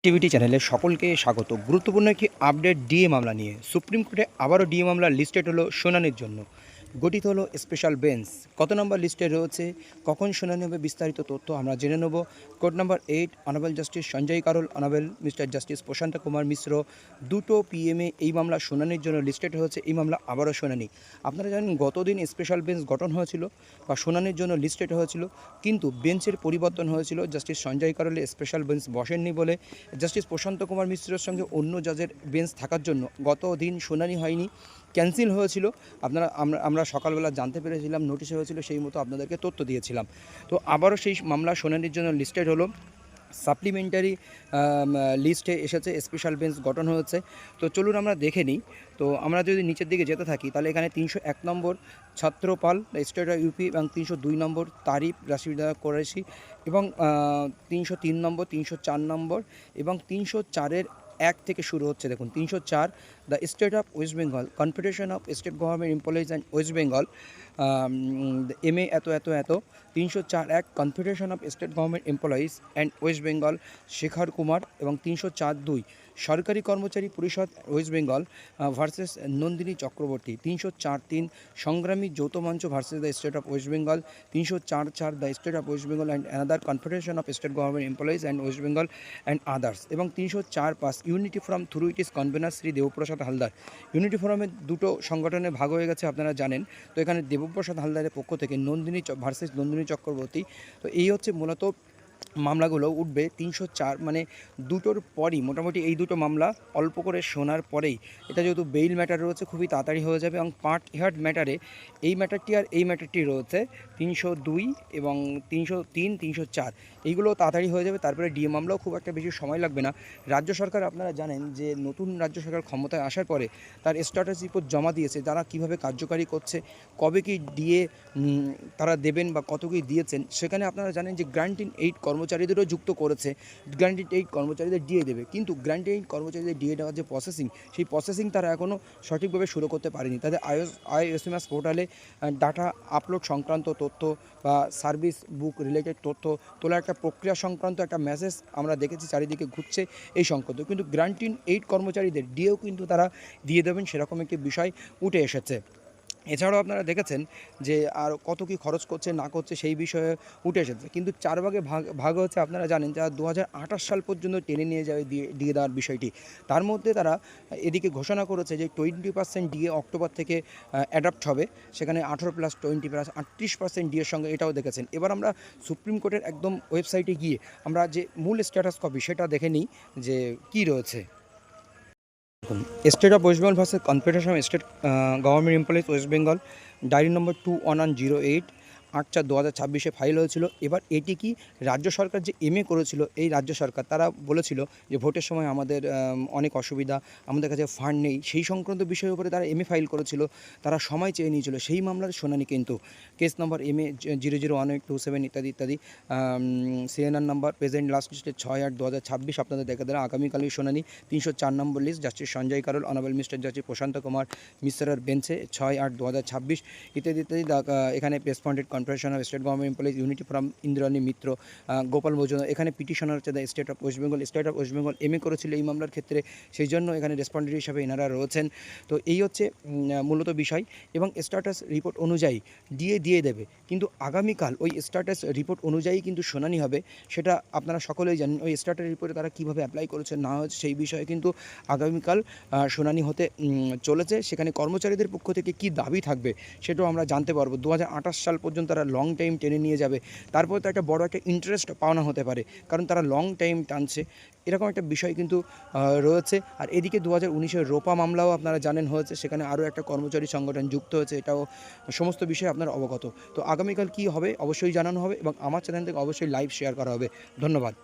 টিভিটি চ্যানেলে সকলকে স্বাগত। গুরুত্বপূর্ণ একটি আপডেট ডিএ মামলা নিয়ে সুপ্রিম কোর্টে আবারও ডিএ মামলা লিস্টেড হলো শুনানির জন্য। গঠিত হলো স্পেশাল বেঞ্চ। কত নম্বর লিস্টে রয়েছে, কখন শুনানি হবে, বিস্তারিত তথ্য আমরা জেনে নেব। Court number 8, honourable justice Sanjay Karol, honourable mister justice Prashant Kumar Mishra, 2টো PM-এ এই মামলা শুনানির জন্য লিস্টেড হয়েছে। এই মামলা আবারও শুনানি। আপনারা জানেন গতদিন স্পেশাল বেঞ্চ গঠন হয়েছিল বা শুনানির জন্য লিস্টেড হয়েছিল, কিন্তু বেঞ্চের পরিবর্তন হয়েছিল। জাস্টিস সঞ্জয় কারোলে স্পেশাল বেঞ্চ বসেননি বলে জাস্টিস প্রশান্ত কুমার মিশ্রের সঙ্গে অন্য জাজের বেঞ্চ থাকার জন্য গত দিন শুনানি হয়নি, ক্যান্সেল হয়েছিল। আমরা সকালবেলা জানতে পেরেছিলাম, নোটিশ হয়েছিল, সেই মতো আপনাদেরকে তথ্য দিয়েছিলাম। তো আবারও সেই মামলা শুনানির জন্য লিস্টেড হলো। সাপ্লিমেন্টারি লিস্টে এসেছে, স্পেশাল বেঞ্চ গঠন হয়েছে। তো চলুন আমরা দেখে নিই। তো আমরা যদি নিচের দিকে যেতে থাকি তাহলে এখানে 301 নম্বর ছাত্রপাল স্টেট অফ ইউপি এবং 302 নম্বর তারিফ রাশিদ কোরেশি এবং 303 নম্বর, 304 নম্বর এবং 304-এর 1 থেকে শুরু হচ্ছে। দেখুন 304, the state of West Bengal, confederation of state government employees and West Bengal, MA এত এত এত। 304-1, confederation of state government employees and West Bengal, Shekhar Kumar এবং 304-2, সরকারি কর্মচারী পরিষদ West Bengal versus Nandini Chakraborty. 304-3, সংগ্রামী যৌথ মঞ্চ versus the state of West Bengal. 304-4, the state of West Bengal and another confederation of state government employees and West Bengal and others. এবং 304-5, unity forum through it is convener Shri Debprasad Haldar. Unity ফোরামের দুটো সংগঠনে ভাগ হয়ে গেছে, আপনারা জানেন। তো এখানে দেবপ্রসাদ হালদারের পক্ষ থেকে নন্দিনী ভার্সেস নন্দিনী চক্রবর্তী। তো এই হচ্ছে মূলত মামলাগুলো উঠবে 304, মানে দুটোর পরই মোটামুটি এই দুটো মামলা অল্প করে শোনার পরেই, এটা যেহেতু বেইল ম্যাটার রয়েছে খুবই তাড়াতাড়ি হয়ে যাবে। এবং পার্ট হার্ড ম্যাটারে এই ম্যাটারটি আর এই ম্যাটারটি রয়েছে 302 এবং 303, 304, এইগুলো তাড়াতাড়ি হয়ে যাবে। তারপরে ডিএ মামলাও খুব একটা বেশি সময় লাগবে না। রাজ্য সরকার, আপনারা জানেন যে নতুন রাজ্য সরকার ক্ষমতায় আসার পরে তার স্ট্যাটাস রিপোর্ট জমা দিয়েছে, তারা কিভাবে কার্যকারী করছে, কবে কি ডিএ তারা দেবেন বা কত কি দিয়েছেন। সেখানে আপনারা জানেন যে গ্র্যান্ট-ইন 8 কর্মচারীদেরও যুক্ত করেছে। গ্র্যান্ট-ইন 8 কর্মচারীদের ডিএ দেবে, কিন্তু গ্র্যান্ট-ইন 8 কর্মচারীদের ডিএ দেওয়ার যে প্রসেসিং, সেই প্রসেসিং তারা এখনও সঠিকভাবে শুরু করতে পারেনি। তাদের ISMS পোর্টালে ডাটা আপলোড সংক্রান্ত তথ্য বা সার্ভিস বুক রিলেটেড তথ্য তোলার একটা প্রক্রিয়া সংক্রান্ত একটা মেসেজ আমরা দেখেছি চারিদিকে ঘুরছে এই সংক্রান্ত। কিন্তু গ্র্যান্ট-ইন 8 কর্মচারীদের ডিএও কিন্তু তারা দিয়ে দেবেন, সেরকম একটি বিষয় উঠে এসেছে। এছাড়াও আপনারা দেখেছেন যে আর কত কী খরচ করছে না করছে সেই বিষয়ে উঠে এসেছে। কিন্তু 4 ভাগে ভাগ হচ্ছে, আপনারা জানেন, যারা 2028 সাল পর্যন্ত টেনে নিয়ে যাবে দিয়ে দেওয়ার বিষয়টি। তার মধ্যে তারা এদিকে ঘোষণা করেছে যে 20% ডিএ অক্টোবর থেকে অ্যাডাপ্ট হবে, সেখানে 18+20 38% ডিএর সঙ্গে, এটাও দেখেছেন। এবার আমরা সুপ্রিম কোর্টের একদম ওয়েবসাইটে গিয়ে আমরা যে মূল স্ট্যাটাস কপি সেটা দেখে নিই যে কী রয়েছে। State of West Bengal versus confederation of state government employees West Bengal, diary number 2108, 8/4/2026 file হয়েছিল। এবার এটি কি রাজ্য সরকার যে MA করেছিল, এই রাজ্য সরকার তারা বলেছিল যে ভোটের সময় আমাদের অনেক অসুবিধা, আমাদের কাছে ফান্ড নেই, সেই সংক্রান্ত বিষয়ের উপরে তারা MA ফাইল করেছিল, তারা সময় চেয়ে নিয়েছিল। সেই মামলার শুনানি কিন্তু কেস নম্বর MA 001827 ইত্যাদি ইত্যাদি, CNR নাম্বার প্রেজেন্ট লাস্ট লিস্টে 6/8/2026 আপনাদের দেখা দেয়। আগামীকালই শুনানি। 304 নম্বর list, justice Sanjay Karol, honourable mister justice Prashant Kumar মিশ্রের বেঞ্চে 6/8/2026 ইত্যাদি ইত্যাদি। এখানে responded confederation of state government employees, unity forum Indrani Mitra, Gopal Majumdar. এখানে পিটিশনার হচ্ছে the state of West Bengal. State of West Bengal MA করেছিল এই মামলার ক্ষেত্রে, সেই জন্য এখানে রেসপন্ডেড হিসাবে এনারা রয়েছেন। তো এই হচ্ছে মূলত বিষয়। এবং স্ট্যাটাস রিপোর্ট অনুযায়ী ডিএ দিয়ে দেবে, কিন্তু আগামীকাল ওই স্ট্যাটাস রিপোর্ট অনুযায়ী কিন্তু শুনানি হবে। সেটা আপনারা সকলেই জানেন। ওই স্ট্যাটাস রিপোর্টে তারা কীভাবে অ্যাপ্লাই করেছে না হয়েছে সেই বিষয়ে কিন্তু আগামীকাল শুনানি হতে চলেছে। সেখানে কর্মচারীদের পক্ষ থেকে কী দাবি থাকবে সেটাও আমরা জানতে পারবো। 2028 সাল পর্যন্ত তারা লং টাইম টেনে নিয়ে যাবে, তারপর তো একটা বড় একটা ইন্টারেস্ট পাওনা হতে পারে, কারণ তারা লং টাইম টানছে, এরকম একটা বিষয় কিন্তু রয়েছে। আর এদিকে 2019-এর রোপা মামলাও আপনারা জানেন হয়েছে, সেখানে আরও একটা কর্মচারী সংগঠন যুক্ত হয়েছে, এটাও সমস্ত বিষয়ে আপনারা অবগত। তো আগামীকাল কী হবে অবশ্যই জানানো হবে এবং আমার চ্যানেল থেকে অবশ্যই লাইভ শেয়ার করা হবে। ধন্যবাদ।